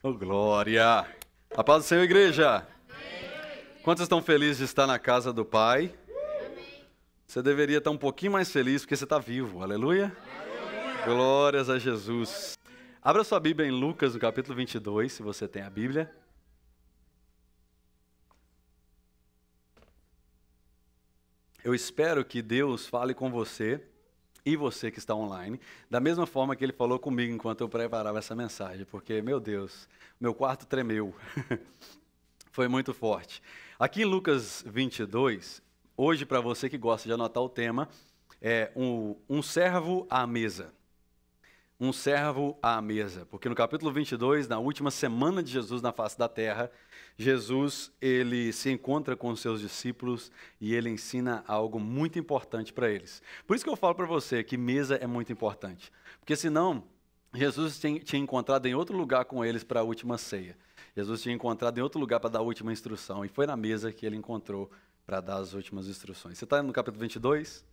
Oh, glória! A paz do Senhor, igreja! Amém. Quantos estão felizes de estar na casa do Pai? Amém. Você deveria estar um pouquinho mais feliz porque você está vivo. Aleluia! Aleluia. Glórias a Jesus! Abra sua Bíblia em Lucas, no capítulo 22, se você tem a Bíblia. Eu espero que Deus fale com você e você que está online, da mesma forma que Ele falou comigo enquanto eu preparava essa mensagem, porque, meu Deus, meu quarto tremeu. Foi muito forte. Aqui em Lucas 22, hoje, para você que gosta de anotar o tema, é um servo à mesa. Um servo à mesa, porque no capítulo 22, na última semana de Jesus na face da terra, Jesus ele se encontra com os seus discípulos e ele ensina algo muito importante para eles. Por isso que eu falo para você que mesa é muito importante, porque senão Jesus tinha encontrado em outro lugar com eles para a última ceia. Jesus tinha encontrado em outro lugar para dar a última instrução e foi na mesa que ele encontrou para dar as últimas instruções. Você está no capítulo 22,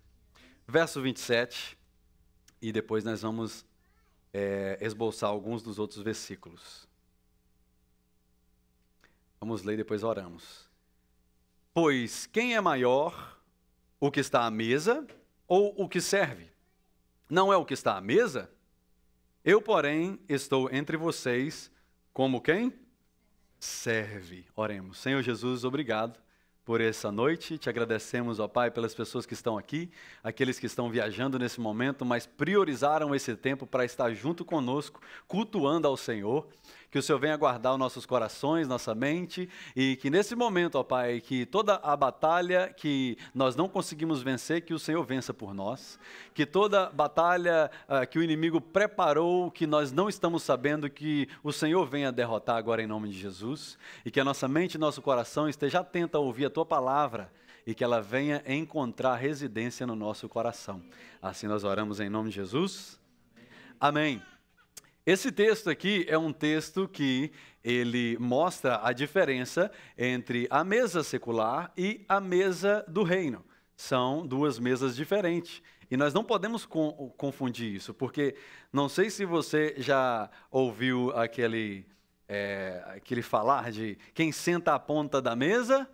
verso 27, e depois nós vamos esboçar alguns dos outros versículos. Vamos ler e depois oramos. Pois quem é maior, o que está à mesa ou o que serve? Não é o que está à mesa? Eu, porém, estou entre vocês como quem? Serve. Oremos. Senhor Jesus, obrigado por essa noite, te agradecemos, ó Pai, pelas pessoas que estão aqui, aqueles que estão viajando nesse momento, mas priorizaram esse tempo para estar junto conosco, cultuando ao Senhor. Que o Senhor venha guardar os nossos corações, nossa mente, e que nesse momento, ó Pai, que toda a batalha que nós não conseguimos vencer, que o Senhor vença por nós. Que toda batalha que o inimigo preparou, que nós não estamos sabendo, que o Senhor venha derrotar agora em nome de Jesus. E que a nossa mente e nosso coração esteja atento a ouvir a Tua palavra e que ela venha encontrar residência no nosso coração. Assim nós oramos em nome de Jesus. Amém. Esse texto aqui é um texto que ele mostra a diferença entre a mesa secular e a mesa do reino. São duas mesas diferentes. E nós não podemos confundir isso, porque não sei se você já ouviu aquele falar de quem senta à ponta da mesa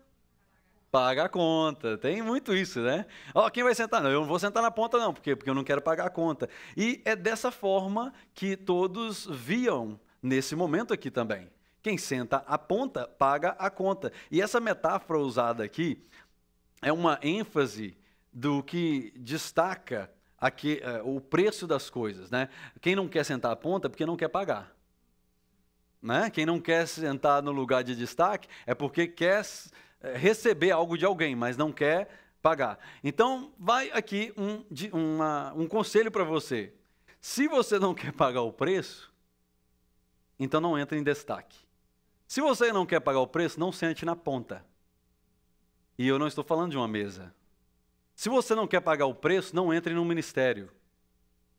paga a conta. Tem muito isso, né? Quem vai sentar? Não, eu não vou sentar na ponta não, porque eu não quero pagar a conta. E é dessa forma que todos viam nesse momento aqui também. Quem senta à ponta paga a conta. E essa metáfora usada aqui é uma ênfase do que destaca aqui, o preço das coisas, né? Quem não quer sentar à ponta é porque não quer pagar. Né? Quem não quer sentar no lugar de destaque é porque quer receber algo de alguém, mas não quer pagar. Então, vai aqui um conselho para você. Se você não quer pagar o preço, então não entre em destaque. Se você não quer pagar o preço, não sente na ponta. E eu não estou falando de uma mesa. Se você não quer pagar o preço, não entre no ministério.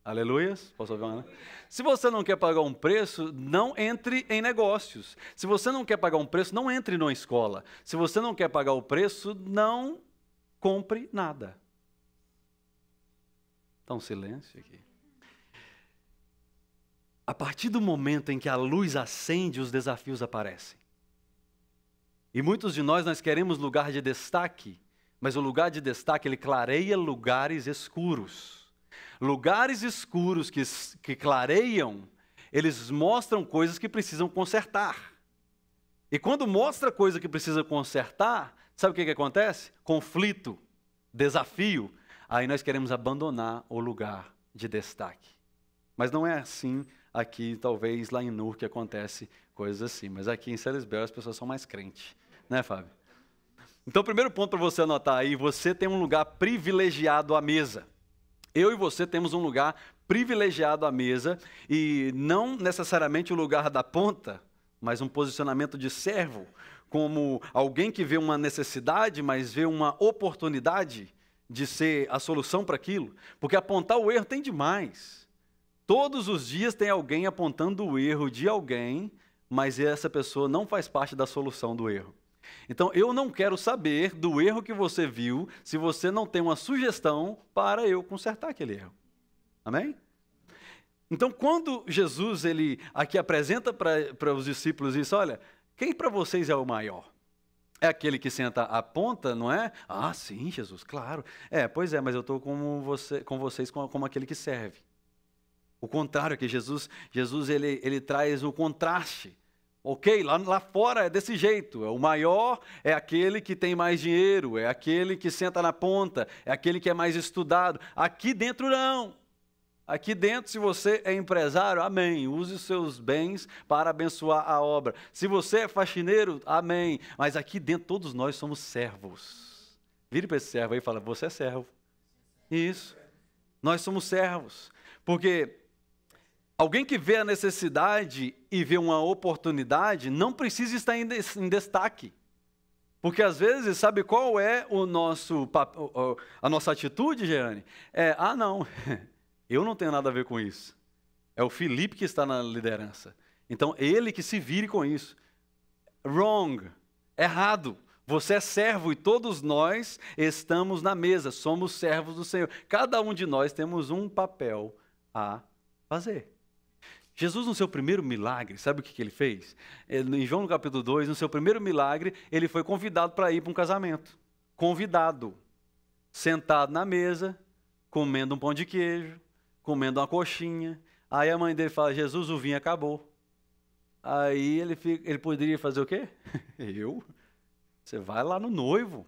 Aleluias? Posso ouvir uma? Se você não quer pagar um preço, não entre em negócios. Se você não quer pagar um preço, não entre numa escola. Se você não quer pagar o preço, não compre nada. Está um silêncio aqui. A partir do momento em que a luz acende, os desafios aparecem. E muitos de nós queremos lugar de destaque, mas o lugar de destaque, ele clareia lugares escuros. Lugares escuros que clareiam, eles mostram coisas que precisam consertar. E quando mostra coisa que precisa consertar, sabe o que acontece? Conflito, desafio. Aí nós queremos abandonar o lugar de destaque. Mas não é assim aqui, talvez lá em Nur, que acontece coisas assim. Mas aqui em Salisbury as pessoas são mais crentes. Né, Fábio? Então, o primeiro ponto para você anotar aí, você tem um lugar privilegiado à mesa. Eu e você temos um lugar privilegiado à mesa e não necessariamente o lugar da ponta, mas um posicionamento de servo, como alguém que vê uma necessidade, mas vê uma oportunidade de ser a solução para aquilo. Porque apontar o erro tem demais. Todos os dias tem alguém apontando o erro de alguém, mas essa pessoa não faz parte da solução do erro. Então, eu não quero saber do erro que você viu se você não tem uma sugestão para eu consertar aquele erro. Amém? Então, quando Jesus ele aqui apresenta para os discípulos isso, olha, quem para vocês é o maior? É aquele que senta à ponta, não é? Ah, sim, Jesus, claro. Pois é, mas eu estou com vocês como aquele que serve. O contrário, que Jesus ele traz o contraste. Ok, lá fora é desse jeito. O maior é aquele que tem mais dinheiro, é aquele que senta na ponta, é aquele que é mais estudado. Aqui dentro não. Aqui dentro, se você é empresário, amém. Use os seus bens para abençoar a obra. Se você é faxineiro, amém. Mas aqui dentro, todos nós somos servos. Vire para esse servo aí e fala, você é servo. Isso. Nós somos servos. Porque alguém que vê a necessidade e vê uma oportunidade, não precisa estar em destaque. Porque às vezes, sabe qual é a nossa atitude, Gerane? Não, eu não tenho nada a ver com isso. É o Felipe que está na liderança. Então, ele que se vire com isso. Wrong, errado. Você é servo e todos nós estamos na mesa, somos servos do Senhor. Cada um de nós temos um papel a fazer. Jesus, no seu primeiro milagre, sabe o que ele fez? Em João no capítulo 2, no seu primeiro milagre, ele foi convidado para ir para um casamento. Convidado. Sentado na mesa, comendo um pão de queijo, comendo uma coxinha. Aí a mãe dele fala, Jesus, o vinho acabou. Aí ele poderia fazer o quê? Você vai lá no noivo,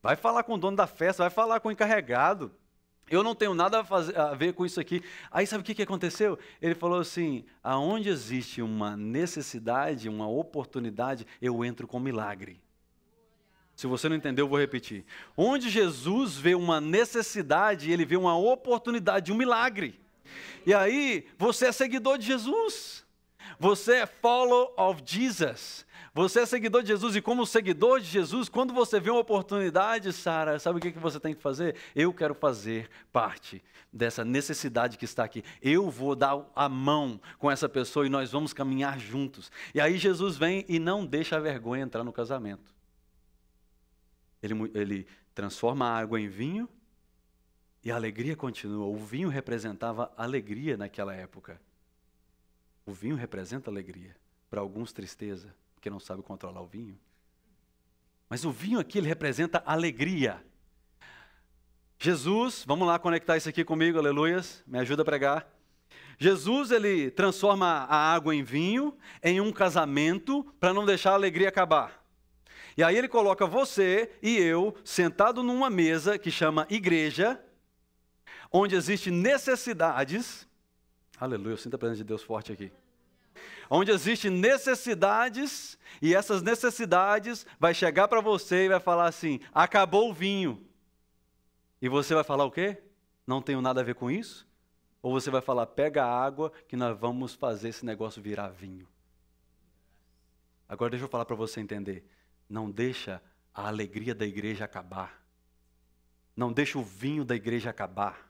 vai falar com o dono da festa, vai falar com o encarregado. Eu não tenho nada a ver com isso aqui. Aí sabe o que aconteceu? Ele falou assim, aonde existe uma necessidade, uma oportunidade, eu entro com milagre. Se você não entendeu, eu vou repetir. Onde Jesus vê uma necessidade, ele vê uma oportunidade, um milagre. E aí, você é seguidor de Jesus. Você é follower of Jesus. Você é seguidor de Jesus e como seguidor de Jesus, quando você vê uma oportunidade, Sara, sabe o que você tem que fazer? Eu quero fazer parte dessa necessidade que está aqui. Eu vou dar a mão com essa pessoa e nós vamos caminhar juntos. E aí Jesus vem e não deixa a vergonha entrar no casamento. Ele transforma a água em vinho e a alegria continua. O vinho representava alegria naquela época. O vinho representa alegria. Para alguns, tristeza, porque não sabe controlar o vinho. Mas o vinho aqui, ele representa alegria. Jesus, vamos lá conectar isso aqui comigo, aleluias, me ajuda a pregar. Jesus, ele transforma a água em vinho, em um casamento, para não deixar a alegria acabar. E aí ele coloca você e eu, sentado numa mesa que chama igreja, onde existem necessidades, aleluia, eu sinto a presença de Deus forte aqui. Onde existem necessidades, e essas necessidades vai chegar para você e vai falar assim, acabou o vinho. E você vai falar o quê? Não tenho nada a ver com isso? Ou você vai falar, pega a água que nós vamos fazer esse negócio virar vinho. Agora deixa eu falar para você entender. Não deixa a alegria da igreja acabar. Não deixa o vinho da igreja acabar.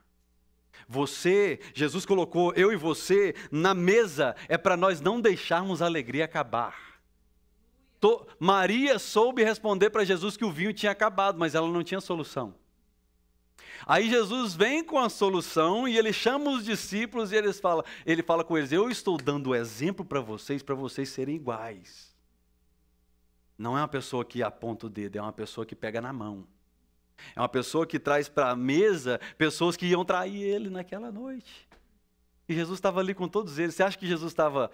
Jesus colocou eu e você na mesa, é para nós não deixarmos a alegria acabar. Maria soube responder para Jesus que o vinho tinha acabado, mas ela não tinha solução. Aí Jesus vem com a solução e ele chama os discípulos e ele fala com eles, eu estou dando o exemplo para vocês serem iguais. Não é uma pessoa que aponta o dedo, é uma pessoa que pega na mão. É uma pessoa que traz para a mesa pessoas que iam trair ele naquela noite. E Jesus estava ali com todos eles. Você acha que Jesus estava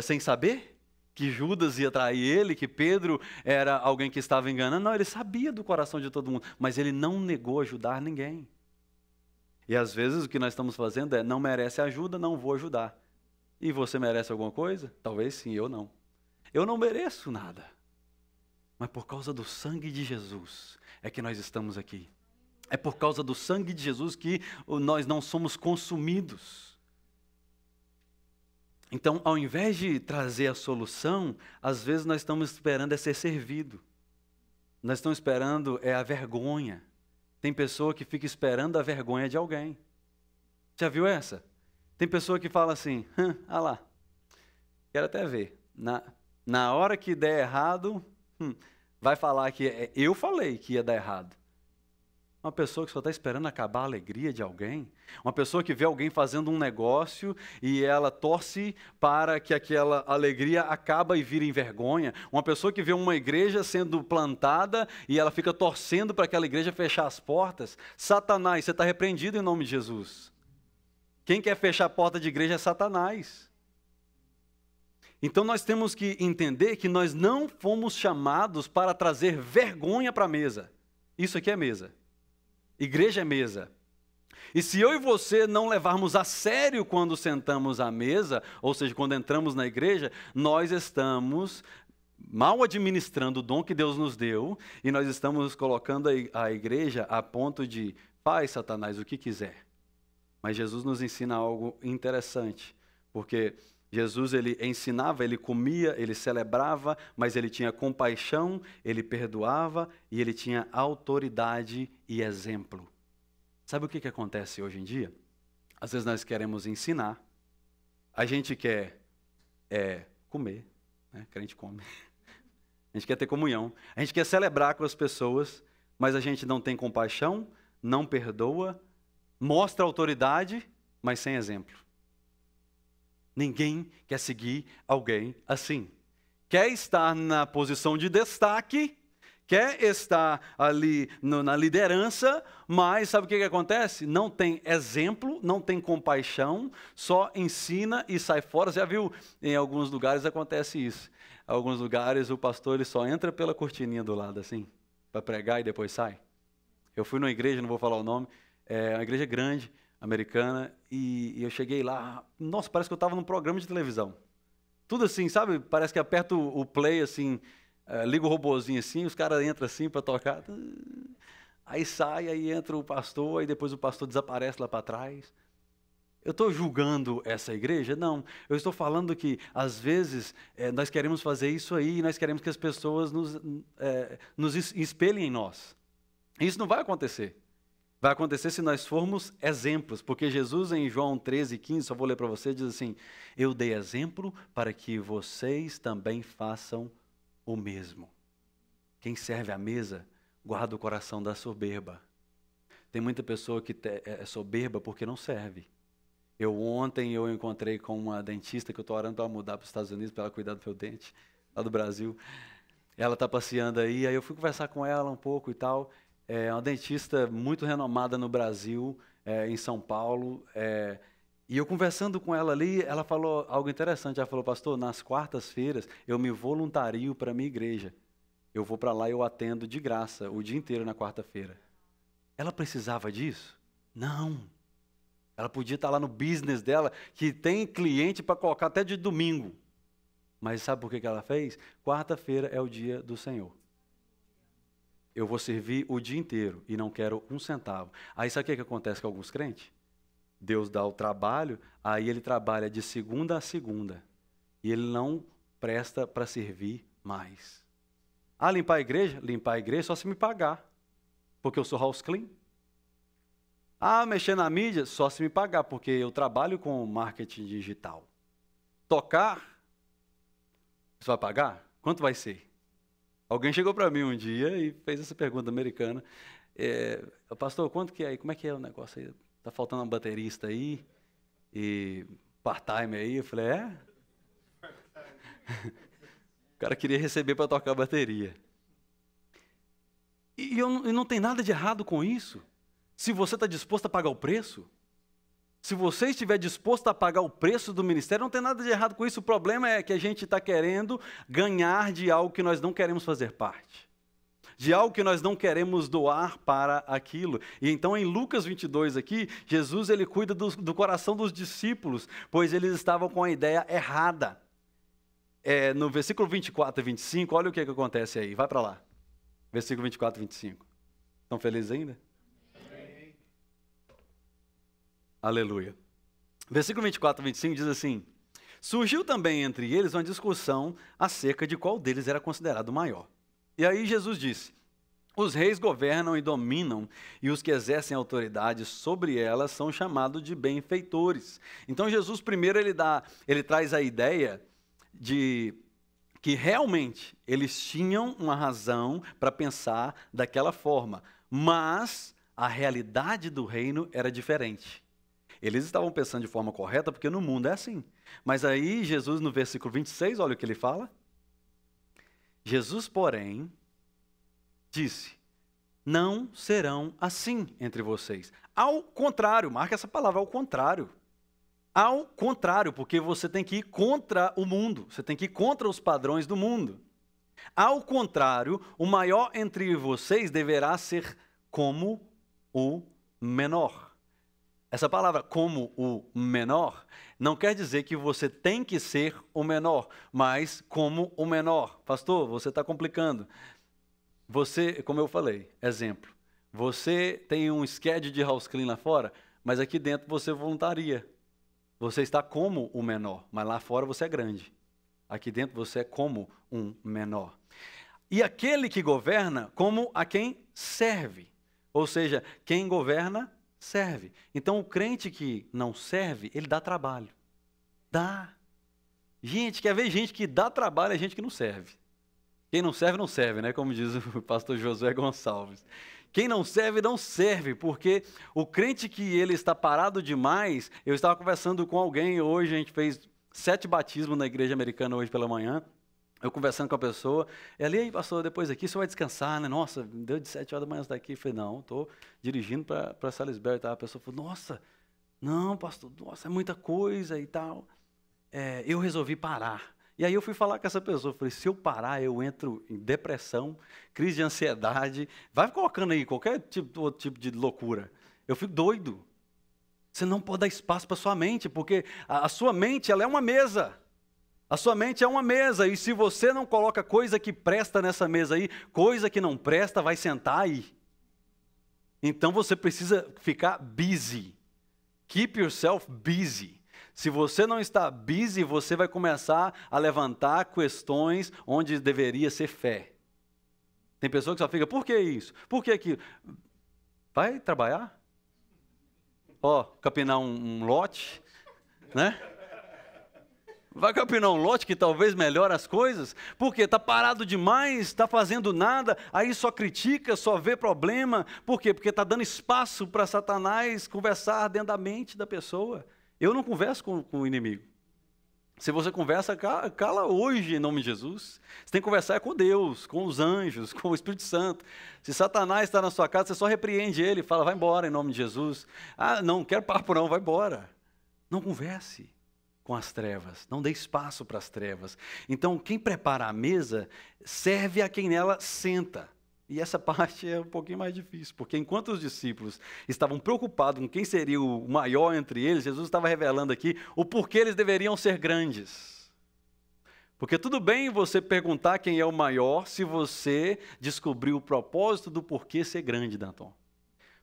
sem saber? Que Judas ia trair ele? Que Pedro era alguém que estava enganando? Não, ele sabia do coração de todo mundo. Mas ele não negou ajudar ninguém. E às vezes o que nós estamos fazendo é, não merece ajuda, não vou ajudar. E você merece alguma coisa? Talvez sim, eu não. Eu não mereço nada. Mas por causa do sangue de Jesus é que nós estamos aqui. É por causa do sangue de Jesus que nós não somos consumidos. Então, ao invés de trazer a solução, às vezes nós estamos esperando ser servido. Nós estamos esperando a vergonha. Tem pessoa que fica esperando a vergonha de alguém. Já viu essa? Tem pessoa que fala assim, lá, quero até ver. Na hora que der errado... vai falar que eu falei que ia dar errado. Uma pessoa que só está esperando acabar a alegria de alguém? Uma pessoa que vê alguém fazendo um negócio e ela torce para que aquela alegria acaba e vire em vergonha? Uma pessoa que vê uma igreja sendo plantada e ela fica torcendo para aquela igreja fechar as portas? Satanás, você está repreendido em nome de Jesus. Quem quer fechar a porta de igreja é Satanás. Então nós temos que entender que nós não fomos chamados para trazer vergonha para a mesa. Isso aqui é mesa. Igreja é mesa. E se eu e você não levarmos a sério quando sentamos à mesa, ou seja, quando entramos na igreja, nós estamos mal administrando o dom que Deus nos deu e nós estamos colocando a igreja a ponto de faz, Satanás, o que quiser. Mas Jesus nos ensina algo interessante, porque Jesus, ele ensinava, ele comia, ele celebrava, mas ele tinha compaixão, ele perdoava e ele tinha autoridade e exemplo. Sabe o que acontece hoje em dia? Às vezes nós queremos ensinar, a gente quer comer, né? Crente come. A gente quer ter comunhão, a gente quer celebrar com as pessoas, mas a gente não tem compaixão, não perdoa, mostra autoridade, mas sem exemplo. Ninguém quer seguir alguém assim. Quer estar na posição de destaque, quer estar ali na liderança, mas sabe o que acontece? Não tem exemplo, não tem compaixão, só ensina e sai fora. Você já viu, em alguns lugares acontece isso. Em alguns lugares o pastor ele só entra pela cortininha do lado assim, para pregar e depois sai. Eu fui numa igreja, não vou falar o nome, é uma igreja grande, americana, e eu cheguei lá, nossa, parece que eu estava num programa de televisão. Tudo assim, sabe? Parece que aperto o play, assim, liga o robozinho assim, os caras entram assim para tocar, aí sai, aí entra o pastor, aí depois o pastor desaparece lá para trás. Eu estou julgando essa igreja? Não, eu estou falando que, às vezes, nós queremos fazer isso aí, nós queremos que as pessoas nos espelhem em nós. Isso não vai acontecer. Vai acontecer se nós formos exemplos, porque Jesus em João 13:15, só vou ler para você, diz assim, eu dei exemplo para que vocês também façam o mesmo. Quem serve à mesa, guarda o coração da soberba. Tem muita pessoa que é soberba porque não serve. Ontem eu encontrei com uma dentista que eu estou orando para mudar para os Estados Unidos, para ela cuidar do meu dente, lá do Brasil. Ela está passeando aí eu fui conversar com ela um pouco e tal. É uma dentista muito renomada no Brasil, em São Paulo. E eu conversando com ela ali, ela falou algo interessante. Ela falou, pastor, nas quartas-feiras eu me voluntario para a minha igreja. Eu vou para lá e eu atendo de graça o dia inteiro na quarta-feira. Ela precisava disso? Não. Ela podia estar lá no business dela, que tem cliente para colocar até de domingo. Mas sabe por que ela fez? Quarta-feira é o dia do Senhor. Eu vou servir o dia inteiro e não quero um centavo. Aí sabe o que acontece com alguns crentes? Deus dá o trabalho, aí ele trabalha de segunda a segunda. E ele não presta para servir mais. Ah, limpar a igreja? Limpar a igreja só se me pagar. Porque eu sou house clean. Ah, mexer na mídia? Só se me pagar, porque eu trabalho com marketing digital. Tocar? Você vai pagar? Quanto vai ser? Alguém chegou para mim um dia e fez essa pergunta americana. Pastor, quanto que é? Como é que é o negócio aí? Está faltando um baterista aí? E part-time aí? Eu falei, O cara queria receber para tocar a bateria. E não tem nada de errado com isso. Se você está disposto a pagar o preço, se você estiver disposto a pagar o preço do ministério, não tem nada de errado com isso. O problema é que a gente está querendo ganhar de algo que nós não queremos fazer parte. De algo que nós não queremos doar para aquilo. E então em Lucas 22 aqui, Jesus ele cuida do coração dos discípulos, pois eles estavam com a ideia errada. No versículo 24 e 25, olha o que acontece aí. Vai para lá. Versículo 24 e 25. Estão felizes ainda? Aleluia. Versículo 24 e 25 diz assim, surgiu também entre eles uma discussão acerca de qual deles era considerado maior. E aí Jesus disse, os reis governam e dominam, e os que exercem autoridade sobre elas são chamados de benfeitores. Então Jesus primeiro ele traz a ideia de que realmente eles tinham uma razão para pensar daquela forma, mas a realidade do reino era diferente. Eles estavam pensando de forma correta, porque no mundo é assim. Mas aí Jesus, no versículo 26, olha o que ele fala. Jesus, porém, disse: não serão assim entre vocês. Ao contrário, marca essa palavra, ao contrário. Ao contrário, porque você tem que ir contra o mundo, você tem que ir contra os padrões do mundo. Ao contrário, o maior entre vocês deverá ser como o menor. Essa palavra como o menor não quer dizer que você tem que ser o menor, mas como o menor. Pastor, você está complicando. Você, como eu falei, exemplo, você tem um schedule de house clean lá fora, mas aqui dentro você voluntaria. Você está como o menor, mas lá fora você é grande. Aqui dentro você é como um menor. E aquele que governa como a quem serve. Ou seja, quem governa, serve. Então o crente que não serve, ele dá trabalho. Dá. Gente, quer ver gente que dá trabalho, é gente que não serve. Quem não serve, não serve, né? Como diz o pastor Josué Gonçalves. Quem não serve, não serve, porque o crente que ele está parado demais, eu estava conversando com alguém hoje, a gente fez 7 batismos na igreja americana hoje pela manhã, eu conversando com a pessoa, ela, e aí pastor, depois aqui você vai descansar, né? Nossa, deu de 7 horas da manhã daqui, eu falei, não, estou dirigindo para Salisbury, tá? A pessoa falou, nossa, não pastor, nossa, é muita coisa e tal, eu resolvi parar. E aí eu fui falar com essa pessoa, falei, se eu parar, eu entro em depressão, crise de ansiedade, vai colocando aí qualquer outro tipo de loucura. Eu fico doido. Você não pode dar espaço para a sua mente, porque a sua mente ela é uma mesa. A sua mente é uma mesa, e se você não coloca coisa que presta nessa mesa aí, coisa que não presta vai sentar aí. Então você precisa ficar busy. Keep yourself busy. Se você não está busy, você vai começar a levantar questões onde deveria ser fé. Tem pessoa que só fica, por que isso? Por que aquilo? Vai trabalhar? Capinar um lote, né? Vai capinar um lote que talvez melhore as coisas, porque está parado demais, está fazendo nada, aí só critica, só vê problema. Por quê? Porque está dando espaço para Satanás conversar dentro da mente da pessoa. Eu não converso com o inimigo. Se você conversa, cala hoje em nome de Jesus. Você tem que conversar com Deus, com os anjos, com o Espírito Santo. Se Satanás está na sua casa, você só repreende ele, fala, vai embora em nome de Jesus. Ah, não quero papo não, vai embora. Não converse com as trevas, não dê espaço para as trevas. Então, quem prepara a mesa, serve a quem nela senta. E essa parte é um pouquinho mais difícil, porque enquanto os discípulos estavam preocupados com quem seria o maior entre eles, Jesus estava revelando aqui o porquê eles deveriam ser grandes. Porque tudo bem você perguntar quem é o maior se você descobrir o propósito do porquê ser grande, Danton.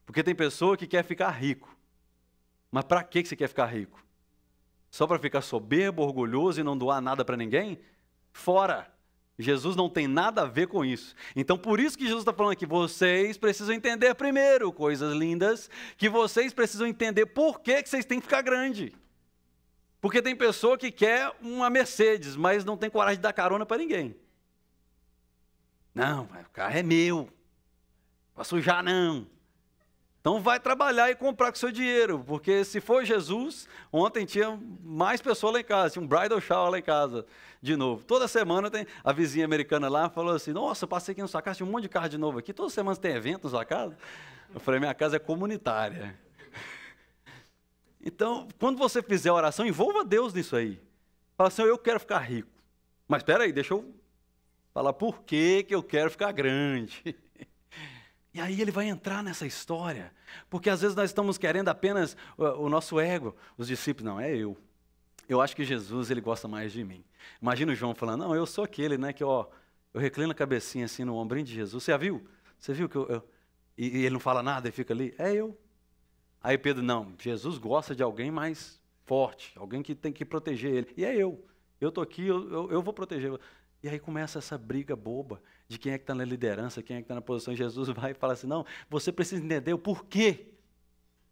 Porque tem pessoa que quer ficar rico. Mas para que você quer ficar rico? Só para ficar soberbo, orgulhoso e não doar nada para ninguém? Fora! Jesus não tem nada a ver com isso. Então, por isso que Jesus está falando aqui, vocês precisam entender primeiro, coisas lindas, que vocês precisam entender por que vocês têm que ficar grande. Porque tem pessoa que quer uma Mercedes, mas não tem coragem de dar carona para ninguém. Não, o carro é meu, não vai sujar não. Então vai trabalhar e comprar com seu dinheiro, porque se for Jesus, ontem tinha mais pessoas lá em casa, tinha um bridal shower lá em casa, de novo. Toda semana tem a vizinha americana lá, falou assim, nossa, eu passei aqui na sua casa, tinha um monte de carro de novo aqui, toda semana tem evento na sua casa? Eu falei, minha casa é comunitária. Então, quando você fizer a oração, envolva Deus nisso aí. Fala assim, eu quero ficar rico. Mas espera aí, deixa eu falar por que eu quero ficar grande. E aí ele vai entrar nessa história, porque às vezes nós estamos querendo apenas o nosso ego. Os discípulos, não, é eu. Eu acho que Jesus, ele gosta mais de mim. Imagina o João falando, não, eu sou aquele, né, que eu reclino a cabecinha assim no ombrinho de Jesus. Você já viu? Você viu que e ele não fala nada e fica ali? É eu. Aí Pedro, não, Jesus gosta de alguém mais forte, alguém que tem que proteger ele. E é eu. Eu estou aqui, eu vou proteger. E aí começa essa briga boba de quem é que está na liderança, quem é que está na posição. Jesus vai e fala assim, não, você precisa entender o porquê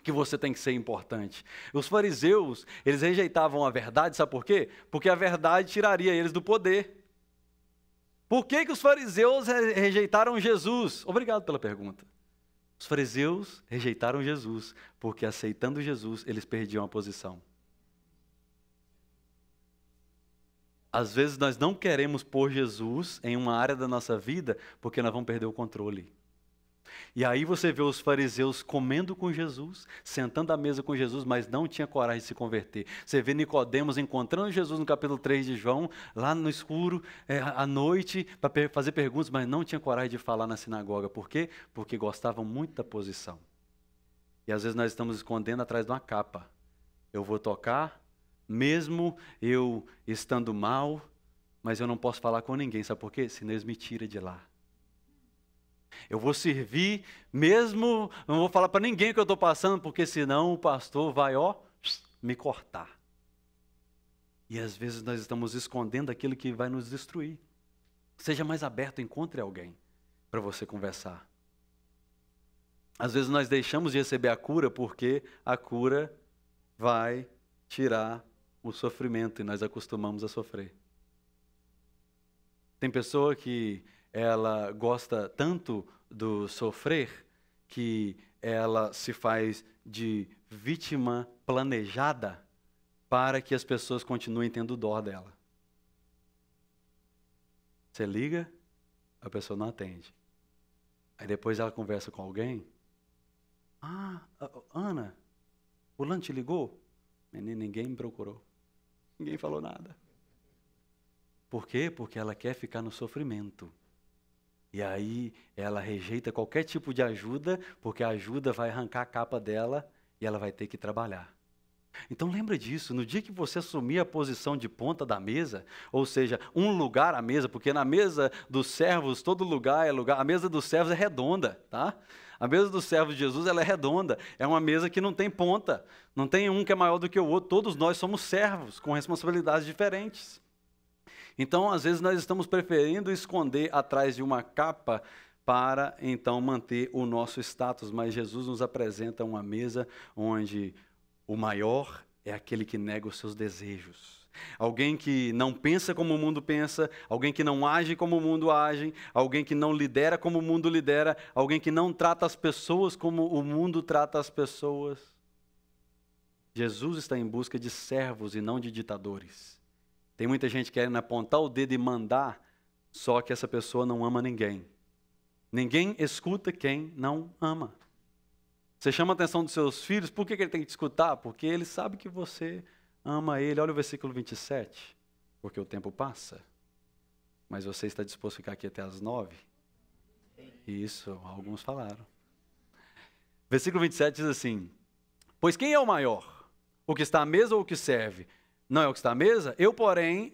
que você tem que ser importante. Os fariseus, eles rejeitavam a verdade, sabe por quê? Porque a verdade tiraria eles do poder. Por que os fariseus rejeitaram Jesus? Obrigado pela pergunta. Os fariseus rejeitaram Jesus, porque aceitando Jesus, eles perdiam a posição. Às vezes nós não queremos pôr Jesus em uma área da nossa vida, porque nós vamos perder o controle. E aí você vê os fariseus comendo com Jesus, sentando à mesa com Jesus, mas não tinha coragem de se converter. Você vê Nicodemos encontrando Jesus no capítulo 3 de João, lá no escuro, à noite, para fazer perguntas, mas não tinha coragem de falar na sinagoga. Por quê? Porque gostavam muito da posição. E às vezes nós estamos escondendo atrás de uma capa. Eu vou tocar, mesmo eu estando mal, mas eu não posso falar com ninguém. Sabe por quê? Senão eles me tiram de lá. Eu vou servir, mesmo não vou falar para ninguém que eu estou passando, porque senão o pastor vai, me cortar. E às vezes nós estamos escondendo aquilo que vai nos destruir. Seja mais aberto, encontre alguém para você conversar. Às vezes nós deixamos de receber a cura porque a cura vai tirar o sofrimento e nós acostumamos a sofrer. Tem pessoa que ela gosta tanto do sofrer que ela se faz de vítima planejada para que as pessoas continuem tendo dó dela. Você liga, a pessoa não atende. Aí depois ela conversa com alguém. Ana, o Fulano te ligou? Ninguém me procurou. Ninguém falou nada. Por quê? Porque ela quer ficar no sofrimento. E aí ela rejeita qualquer tipo de ajuda, porque a ajuda vai arrancar a capa dela e ela vai ter que trabalhar. Então lembra disso, no dia que você assumir a posição de ponta da mesa, ou seja, um lugar à mesa, porque na mesa dos servos, todo lugar é lugar, a mesa dos servos é redonda, tá? A mesa dos servos de Jesus, ela é redonda, é uma mesa que não tem ponta, não tem um que é maior do que o outro, todos nós somos servos, com responsabilidades diferentes. Então, às vezes, nós estamos preferindo esconder atrás de uma capa para, então, manter o nosso status. Mas Jesus nos apresenta uma mesa onde o maior é aquele que nega os seus desejos. Alguém que não pensa como o mundo pensa, alguém que não age como o mundo age, alguém que não lidera como o mundo lidera, alguém que não trata as pessoas como o mundo trata as pessoas. Jesus está em busca de servos e não de ditadores. Tem muita gente querendo apontar o dedo e mandar, só que essa pessoa não ama ninguém. Ninguém escuta quem não ama. Você chama a atenção dos seus filhos, por que ele tem que te escutar? Porque ele sabe que você ama ele. Olha o versículo 27. Porque o tempo passa, mas você está disposto a ficar aqui até as 9? Isso, alguns falaram. Versículo 27 diz assim: pois quem é o maior? O que está à mesa ou o que serve? Não é o que está à mesa? Eu, porém,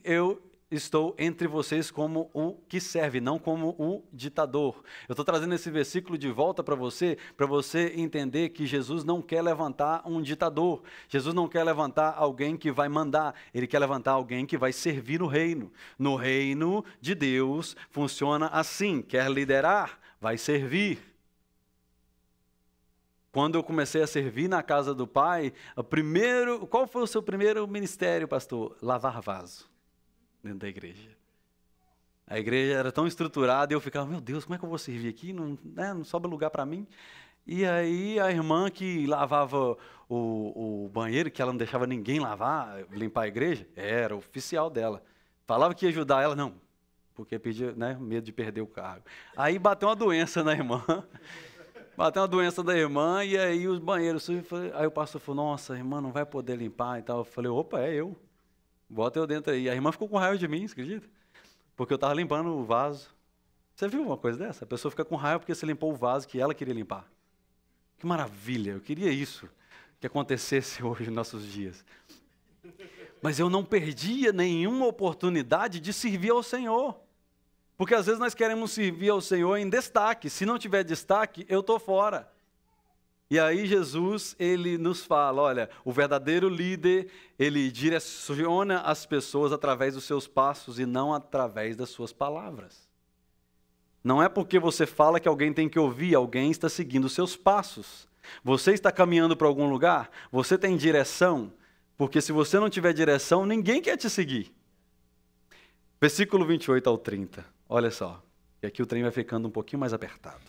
estou entre vocês como o que serve, não como o ditador. Eu estou trazendo esse versículo de volta para você entender que Jesus não quer levantar um ditador. Jesus não quer levantar alguém que vai mandar. Ele quer levantar alguém que vai servir no reino. No reino de Deus funciona assim: quer liderar, vai servir. Quando eu comecei a servir na casa do Pai, qual foi o seu primeiro ministério, pastor? Lavar vaso dentro da igreja. A igreja era tão estruturada e eu ficava, meu Deus, como é que eu vou servir aqui? Não sobra lugar para mim. E aí a irmã que lavava o banheiro, que ela não deixava ninguém limpar a igreja, era oficial dela. Falava que ia ajudar ela, não, porque pedia, medo de perder o cargo. Aí bateu uma doença na irmã. Bateu uma doença da irmã e aí os banheiros sujos. Aí o pastor falou, nossa, a irmã não vai poder limpar e tal. Eu falei, opa, é eu. Bota eu dentro aí. A irmã ficou com raiva de mim, você acredita? Porque eu estava limpando o vaso. Você viu uma coisa dessa? A pessoa fica com raiva porque você limpou o vaso que ela queria limpar. Que maravilha, eu queria isso que acontecesse hoje nos nossos dias. Mas eu não perdia nenhuma oportunidade de servir ao Senhor. Porque às vezes nós queremos servir ao Senhor em destaque. Se não tiver destaque, eu estou fora. E aí Jesus, ele nos fala, olha, o verdadeiro líder, ele direciona as pessoas através dos seus passos e não através das suas palavras. Não é porque você fala que alguém tem que ouvir, alguém está seguindo os seus passos. Você está caminhando para algum lugar, você tem direção, porque se você não tiver direção, ninguém quer te seguir. Versículo 28 ao 30. Olha só, e aqui o trem vai ficando um pouquinho mais apertado.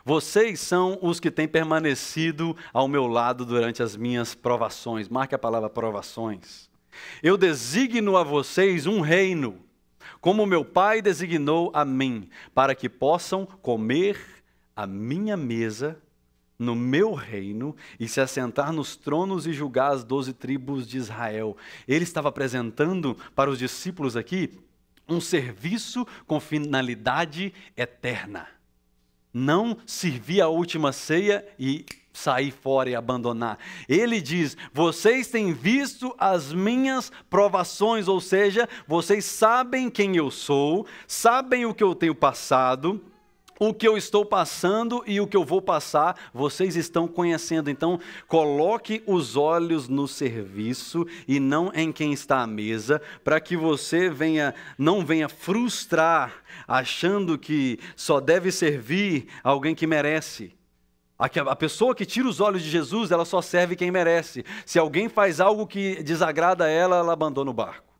Vocês são os que têm permanecido ao meu lado durante as minhas provações. Marque a palavra provações. Eu designo a vocês um reino, como meu Pai designou a mim, para que possam comer a minha mesa no meu reino e se assentar nos tronos e julgar as 12 tribos de Israel. Ele estava apresentando para os discípulos aqui um serviço com finalidade eterna. Não servir a última ceia e sair fora e abandonar. Ele diz, vocês têm visto as minhas provações, ou seja, vocês sabem quem eu sou, sabem o que eu tenho passado, o que eu estou passando e o que eu vou passar, vocês estão conhecendo. Então, coloque os olhos no serviço e não em quem está à mesa, para que você não venha frustrar, achando que só deve servir alguém que merece. A pessoa que tira os olhos de Jesus, ela só serve quem merece. Se alguém faz algo que desagrada a ela, ela abandona o barco.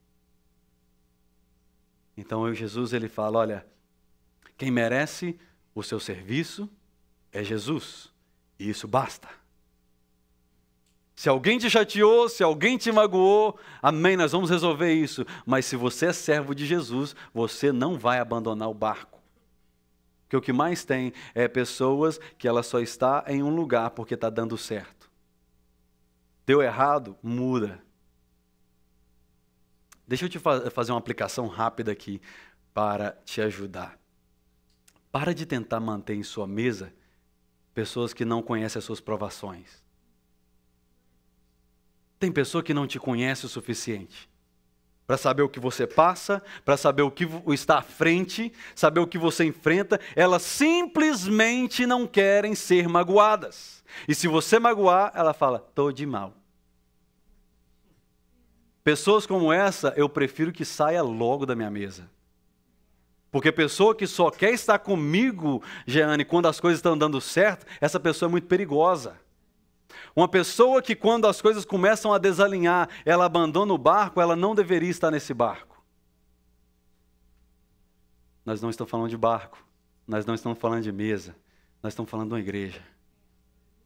Então, Jesus ele fala, olha, quem merece o seu serviço é Jesus, e isso basta. Se alguém te chateou, se alguém te magoou, amém, nós vamos resolver isso. Mas se você é servo de Jesus, você não vai abandonar o barco. Porque o que mais tem é pessoas que ela só está em um lugar porque está dando certo. Deu errado, muda. Deixa eu te fazer uma aplicação rápida aqui para te ajudar. Para de tentar manter em sua mesa pessoas que não conhecem as suas provações. Tem pessoa que não te conhece o suficiente para saber o que você passa, para saber o que está à frente, saber o que você enfrenta. Elas simplesmente não querem ser magoadas. E se você magoar, ela fala, tô de mal. Pessoas como essa, eu prefiro que saia logo da minha mesa. Porque pessoa que só quer estar comigo, Jeane, quando as coisas estão dando certo, essa pessoa é muito perigosa. Uma pessoa que quando as coisas começam a desalinhar, ela abandona o barco, ela não deveria estar nesse barco. Nós não estamos falando de barco, nós não estamos falando de mesa, nós estamos falando de uma igreja.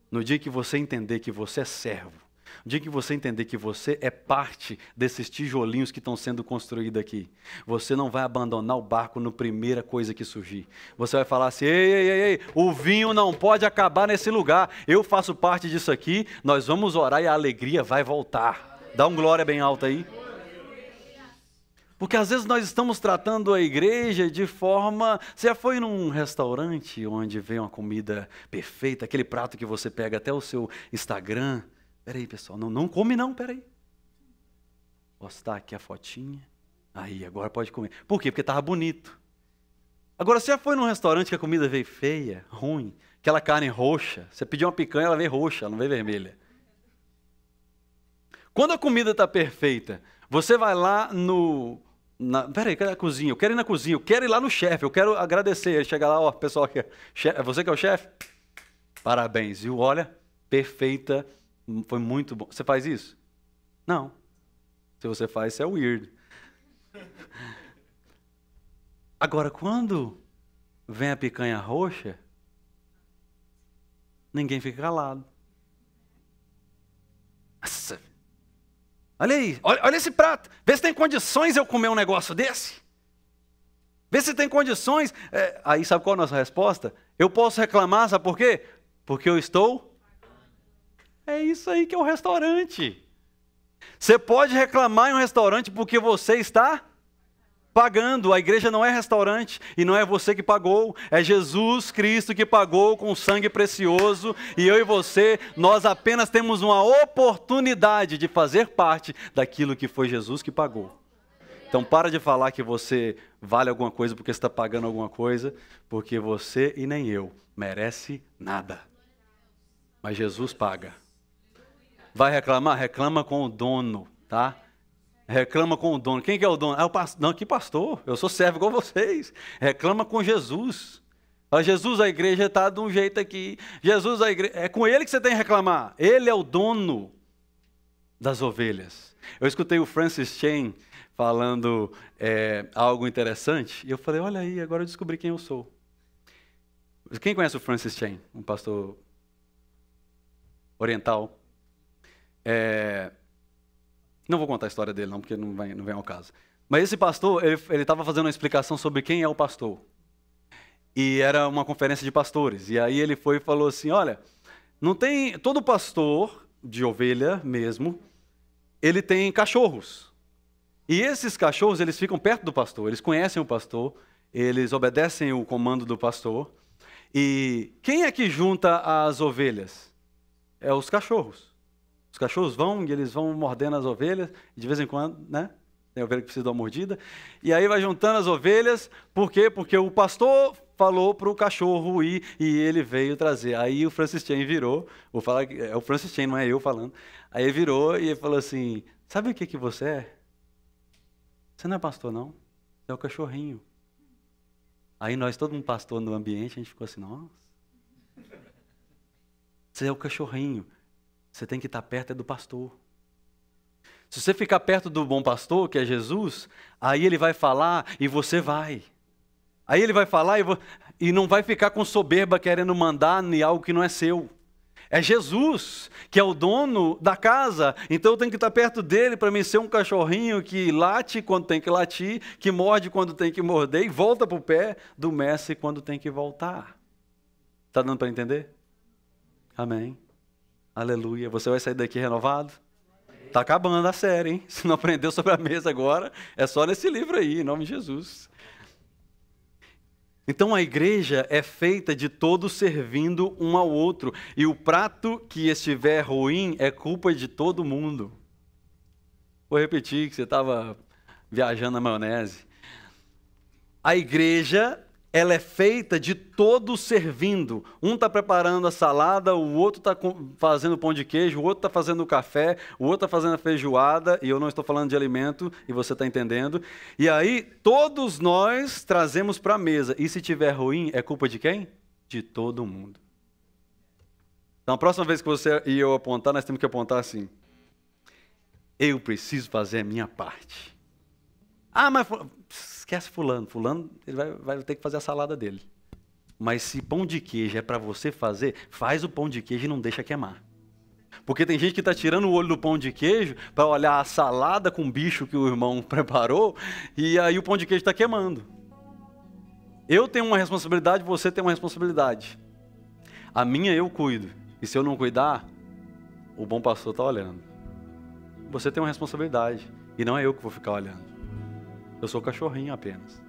No dia que você entender que você é servo, no dia que você entender que você é parte desses tijolinhos que estão sendo construídos aqui, você não vai abandonar o barco na primeira coisa que surgir. Você vai falar assim, ei, o vinho não pode acabar nesse lugar. Eu faço parte disso aqui, nós vamos orar e a alegria vai voltar. Dá um glória bem alto aí. Porque às vezes nós estamos tratando a igreja de forma... Você já foi num restaurante onde vem uma comida perfeita, aquele prato que você pega até o seu Instagram... Peraí, pessoal, não come não, peraí. Postar aqui a fotinha. Aí, agora pode comer. Por quê? Porque estava bonito. Agora, você já foi num restaurante que a comida veio feia, ruim, aquela carne roxa, você pediu uma picanha, ela veio roxa, ela não veio vermelha. Quando a comida está perfeita, você vai lá peraí, cadê a cozinha? Eu quero ir na cozinha, eu quero ir lá no chefe, eu quero agradecer. Ele chega lá, ó, pessoal, é você que é o chefe? Parabéns, viu? Olha, perfeita. Foi muito bom. Você faz isso? Não. Se você faz, você é weird. Agora, quando vem a picanha roxa, ninguém fica calado. Nossa. Olha aí, olha esse prato. Vê se tem condições de eu comer um negócio desse. Vê se tem condições. Aí sabe qual é a nossa resposta? Eu posso reclamar, sabe por quê? Porque eu estou... É isso aí que é um restaurante. Você pode reclamar em um restaurante porque você está pagando. A igreja não é restaurante e não é você que pagou. É Jesus Cristo que pagou com sangue precioso. E eu e você, nós apenas temos uma oportunidade de fazer parte daquilo que foi Jesus que pagou. Então para de falar que você vale alguma coisa porque você está pagando alguma coisa, porque você e nem eu merece nada. Mas Jesus paga. Vai reclamar? Reclama com o dono, tá? Reclama com o dono. Quem que é o dono? O pastor. Não, que pastor? Eu sou servo igual vocês. Reclama com Jesus. Fala, Jesus, a igreja está de um jeito aqui. Jesus, a igreja... É com ele que você tem que reclamar. Ele é o dono das ovelhas. Eu escutei o Francis Chan falando algo interessante. E eu falei, olha aí, agora eu descobri quem eu sou. Quem conhece o Francis Chan, um pastor oriental? Não vou contar a história dele não, porque não vem ao caso. Mas esse pastor, ele estava fazendo uma explicação sobre quem é o pastor. E era uma conferência de pastores. E aí ele foi e falou assim, olha, todo pastor de ovelha mesmo, ele tem cachorros. E esses cachorros, eles ficam perto do pastor, eles conhecem o pastor, eles obedecem o comando do pastor. E quem é que junta as ovelhas? É os cachorros. Os cachorros vão e eles vão mordendo as ovelhas, e de vez em quando, né? Tem ovelha que precisa de uma mordida. E aí vai juntando as ovelhas, por quê? Porque o pastor falou para o cachorro ir e ele veio trazer. Aí o Francis Chan virou, vou falar que é o Francis Chan, não é eu falando. Aí ele virou e ele falou assim, sabe o que você é? Você não é pastor não, você é o cachorrinho. Aí nós, todo mundo pastor no ambiente, a gente ficou assim, nossa. Você é o cachorrinho. Você tem que estar perto do pastor. Se você ficar perto do bom pastor, que é Jesus, aí ele vai falar e você vai. Aí ele vai falar e não vai ficar com soberba querendo mandar em algo que não é seu. É Jesus, que é o dono da casa. Então eu tenho que estar perto dele para mim ser um cachorrinho que late quando tem que latir, que morde quando tem que morder e volta para o pé do mestre quando tem que voltar. Está dando para entender? Amém. Aleluia. Você vai sair daqui renovado? Está acabando a série, hein? Se não aprendeu sobre a mesa agora, é só nesse livro aí, em nome de Jesus. Então a igreja é feita de todos servindo um ao outro. E o prato que estiver ruim é culpa de todo mundo. Vou repetir que você estava viajando na maionese. A igreja, ela é feita de todos servindo. Um está preparando a salada, o outro está fazendo pão de queijo, o outro está fazendo o café, o outro está fazendo a feijoada, e eu não estou falando de alimento, e você está entendendo. E aí, todos nós trazemos para a mesa. E se tiver ruim, é culpa de quem? De todo mundo. Então, a próxima vez que você e eu apontar, nós temos que apontar assim. Eu preciso fazer a minha parte. Ah, mas esquece fulano. Fulano, ele vai ter que fazer a salada dele. Mas se pão de queijo é para você fazer, faz o pão de queijo e não deixa queimar. Porque tem gente que está tirando o olho do pão de queijo para olhar a salada com bicho que o irmão preparou, e aí o pão de queijo está queimando. Eu tenho uma responsabilidade, você tem uma responsabilidade. A minha eu cuido. E se eu não cuidar, o bom pastor está olhando. Você tem uma responsabilidade. E não é eu que vou ficar olhando. Eu sou cachorrinho apenas.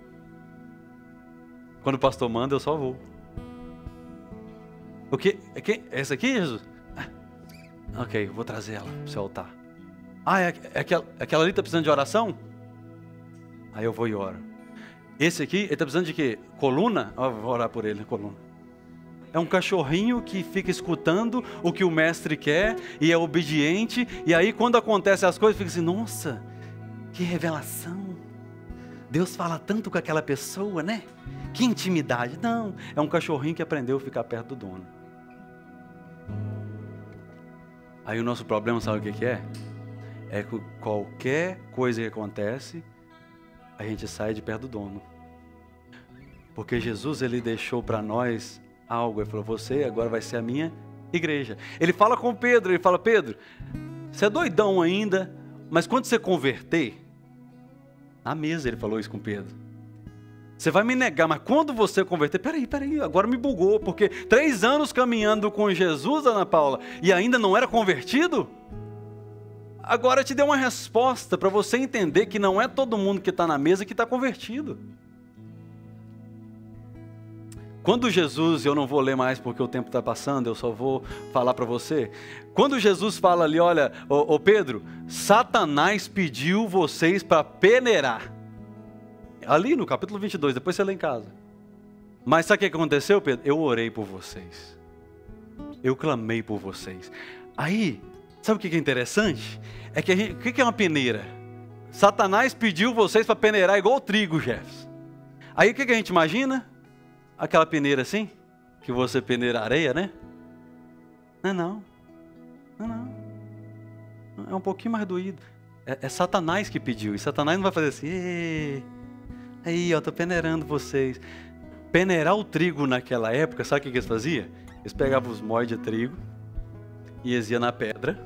Quando o pastor manda, eu só vou. O quê? Essa aqui, Jesus? Ok, vou trazer ela para o seu altar. Aquela ali está precisando de oração? Aí eu vou e oro. Esse aqui, ele está precisando de quê? Coluna? Vou orar por ele, coluna. É um cachorrinho que fica escutando o que o mestre quer e é obediente. E aí quando acontecem as coisas, fica assim, nossa, que revelação. Deus fala tanto com aquela pessoa, né? Que intimidade. Não, é um cachorrinho que aprendeu a ficar perto do dono. Aí o nosso problema, sabe o que é? É que qualquer coisa que acontece, a gente sai de perto do dono. Porque Jesus, ele deixou para nós algo. Ele falou, você agora vai ser a minha igreja. Ele fala com Pedro, ele fala, Pedro, você é doidão ainda, mas quando você converter, na mesa ele falou isso com Pedro. Você vai me negar, mas quando você converter, peraí, agora me bugou, porque 3 anos caminhando com Jesus, Ana Paula, e ainda não era convertido? Agora eu te dei uma resposta para você entender que não é todo mundo que está na mesa que está convertido. Quando Jesus, eu não vou ler mais porque o tempo está passando, eu só vou falar para você. Quando Jesus fala ali, olha, ô Pedro, Satanás pediu vocês para peneirar. Ali no capítulo 22, depois você lê em casa. Mas sabe o que aconteceu, Pedro? Eu orei por vocês. Eu clamei por vocês. Aí, sabe o que é interessante? É que o que é uma peneira? Satanás pediu vocês para peneirar igual o trigo, Jefferson. Aí o que a gente imagina? Aquela peneira assim, que você peneira areia, né? Não. É um pouquinho mais doído. É Satanás que pediu. E Satanás não vai fazer assim, aí, ó, tô peneirando vocês. peneirar o trigo naquela época, sabe o que eles faziam? Eles pegavam os móis de trigo e eles iam na pedra.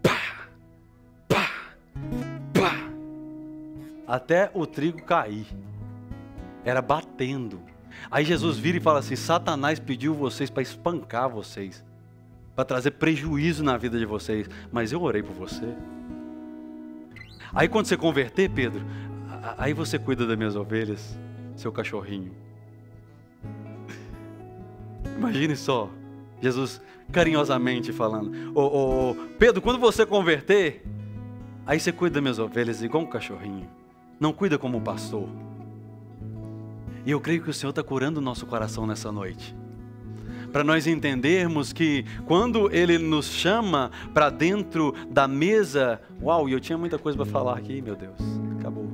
Pá, pá, pá, até o trigo cair. Era batendo. Aí Jesus vira e fala assim: Satanás pediu vocês para espancar vocês, para trazer prejuízo na vida de vocês, mas eu orei por você. Aí quando você converter, Pedro, aí você cuida das minhas ovelhas, seu cachorrinho. Imagine só, Jesus carinhosamente falando: Pedro, quando você converter, aí você cuida das minhas ovelhas igual um cachorrinho, não cuida como um pastor. E eu creio que o Senhor está curando o nosso coração nessa noite, para nós entendermos que quando Ele nos chama para dentro da mesa, uau, e eu tinha muita coisa para falar aqui, meu Deus, acabou.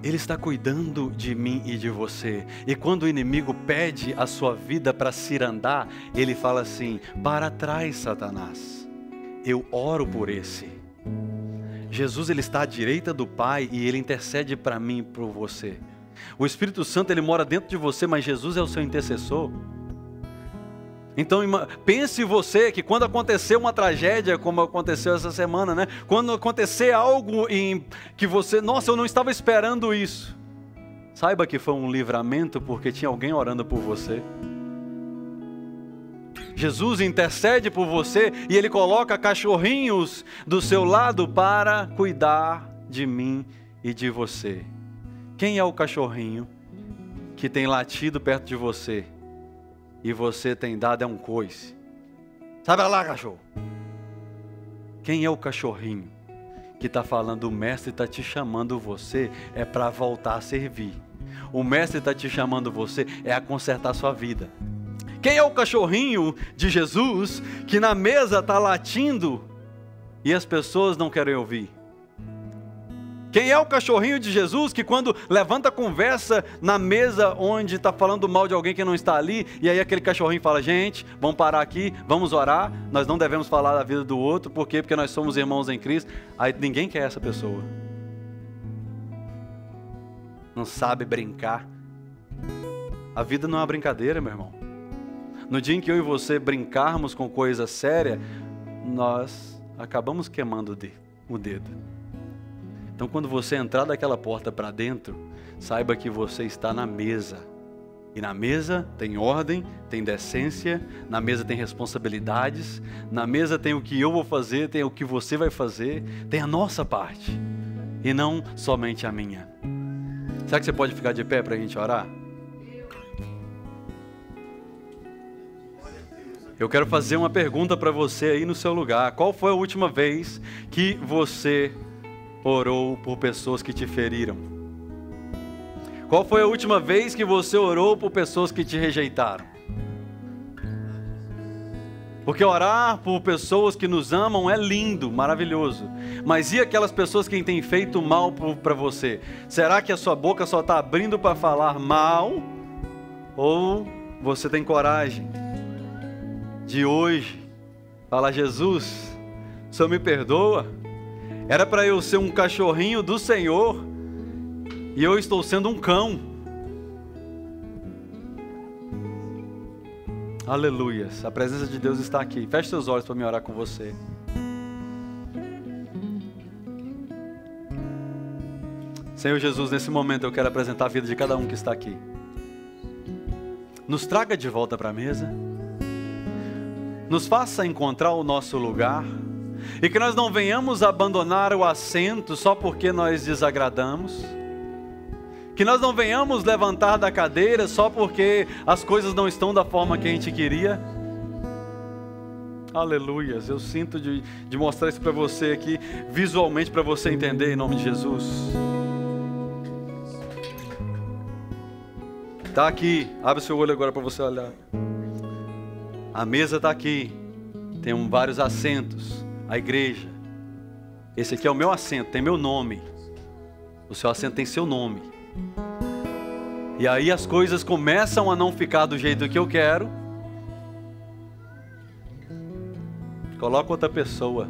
Ele está cuidando de mim e de você. E quando o inimigo pede a sua vida para cirandar, ele fala assim: para trás, Satanás, eu oro por esse. Jesus, ele está à direita do Pai e ele intercede para mim e por você. O Espírito Santo, ele mora dentro de você, mas Jesus é o seu intercessor. Então pense você que quando acontecer uma tragédia, como aconteceu essa semana, né? Quando acontecer algo que você, nossa, eu não estava esperando isso, saiba que foi um livramento, porque tinha alguém orando por você. Jesus intercede por você e Ele coloca cachorrinhos do seu lado para cuidar de mim e de você. Quem é o cachorrinho que tem latido perto de você e você tem dado um coice? Sai pra lá, cachorro. Quem é o cachorrinho que está falando: o mestre está te chamando você é para voltar a servir. O mestre está te chamando você é a consertar a sua vida. Quem é o cachorrinho de Jesus que na mesa está latindo e as pessoas não querem ouvir? Quem é o cachorrinho de Jesus que quando levanta a conversa na mesa onde está falando mal de alguém que não está ali, e aí aquele cachorrinho fala: gente, vamos parar aqui, vamos orar, nós não devemos falar da vida do outro, por quê? Porque nós somos irmãos em Cristo. Aí ninguém quer essa pessoa. Não sabe brincar. A vida não é uma brincadeira, meu irmão. No dia em que eu e você brincarmos com coisa séria, nós acabamos queimando o dedo. Então quando você entrar daquela porta para dentro, saiba que você está na mesa. E na mesa tem ordem, tem decência, na mesa tem responsabilidades, na mesa tem o que eu vou fazer, tem o que você vai fazer, tem a nossa parte, e não somente a minha. Será que você pode ficar de pé para a gente orar? Eu quero fazer uma pergunta para você aí no seu lugar. Qual foi a última vez que você orou por pessoas que te feriram? Qual foi a última vez que você orou por pessoas que te rejeitaram? Porque orar por pessoas que nos amam é lindo, maravilhoso. Mas e aquelas pessoas que têm feito mal para você? Será que a sua boca só está abrindo para falar mal? Ou você tem coragem de hoje falar: Jesus, o Senhor me perdoa? Era para eu ser um cachorrinho do Senhor e eu estou sendo um cão. Aleluias, a presença de Deus está aqui. Feche seus olhos para me orar com você. Senhor Jesus, nesse momento eu quero apresentar a vida de cada um que está aqui. Nos traga de volta para a mesa. Nos faça encontrar o nosso lugar. E que nós não venhamos abandonar o assento só porque nós desagradamos. Que nós não venhamos levantar da cadeira só porque as coisas não estão da forma que a gente queria. Aleluias, eu sinto de mostrar isso para você aqui, visualmente, para você entender, em nome de Jesus. Está aqui, abre seu olho agora para você olhar. A mesa está aqui, tem vários assentos, a igreja. Esse aqui é o meu assento, tem meu nome. O seu assento tem seu nome. E aí as coisas começam a não ficar do jeito que eu quero. Coloca outra pessoa.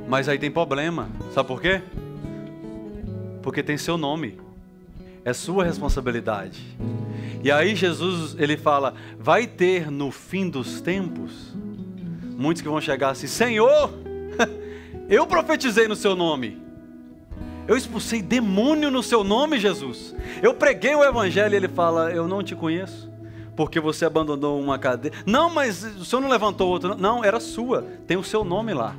Mas aí tem problema, sabe por quê? Porque tem seu nome. É sua responsabilidade. E aí Jesus, ele fala, vai ter no fim dos tempos, muitos que vão chegar assim, Senhor, eu profetizei no seu nome. Eu expulsei demônio no seu nome, Jesus. Eu preguei o evangelho e ele fala, eu não te conheço, porque você abandonou uma cadeira. Não, mas o senhor não levantou outra. Não, era sua, tem o seu nome lá.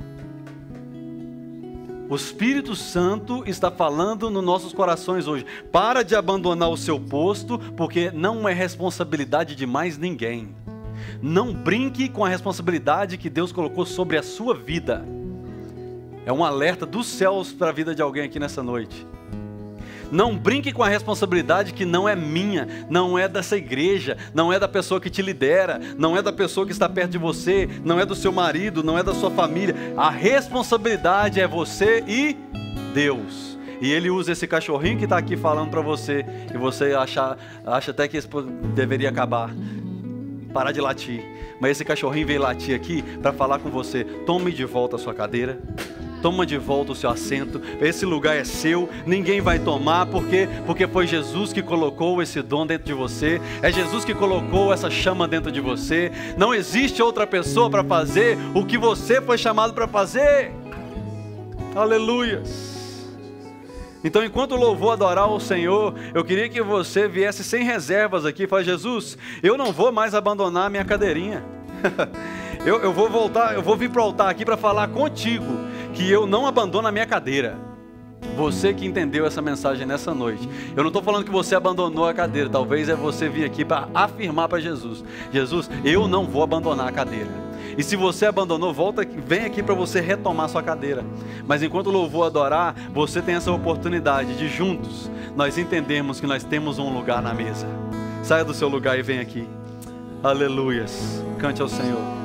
O Espírito Santo está falando nos nossos corações hoje. Para de abandonar o seu posto, porque não é responsabilidade de mais ninguém. Não brinque com a responsabilidade que Deus colocou sobre a sua vida. É um alerta dos céus para a vida de alguém aqui nessa noite. Não brinque com a responsabilidade que não é minha, não é dessa igreja, não é da pessoa que te lidera, não é da pessoa que está perto de você, não é do seu marido, não é da sua família. A responsabilidade é você e Deus. E Ele usa esse cachorrinho que está aqui falando para você, e você acha até que isso deveria acabar, parar de latir. Mas esse cachorrinho veio latir aqui para falar com você, tome de volta a sua cadeira. Toma de volta o seu assento, esse lugar é seu, ninguém vai tomar, porque foi Jesus que colocou esse dom dentro de você, é Jesus que colocou essa chama dentro de você, não existe outra pessoa para fazer o que você foi chamado para fazer. Aleluias! Então, enquanto o louvor adorar ao Senhor, eu queria que você viesse sem reservas aqui e falasse, Jesus, eu não vou mais abandonar a minha cadeirinha. Eu vou voltar, eu vou vir para o altar aqui para falar contigo, que eu não abandono a minha cadeira. Você que entendeu essa mensagem nessa noite, eu não estou falando que você abandonou a cadeira, talvez é você vir aqui para afirmar para Jesus, Jesus, eu não vou abandonar a cadeira. E se você abandonou, vem aqui para você retomar sua cadeira. Mas enquanto o louvor adorar, você tem essa oportunidade de juntos, nós entendermos que nós temos um lugar na mesa. Saia do seu lugar e vem aqui. Aleluias, cante ao Senhor.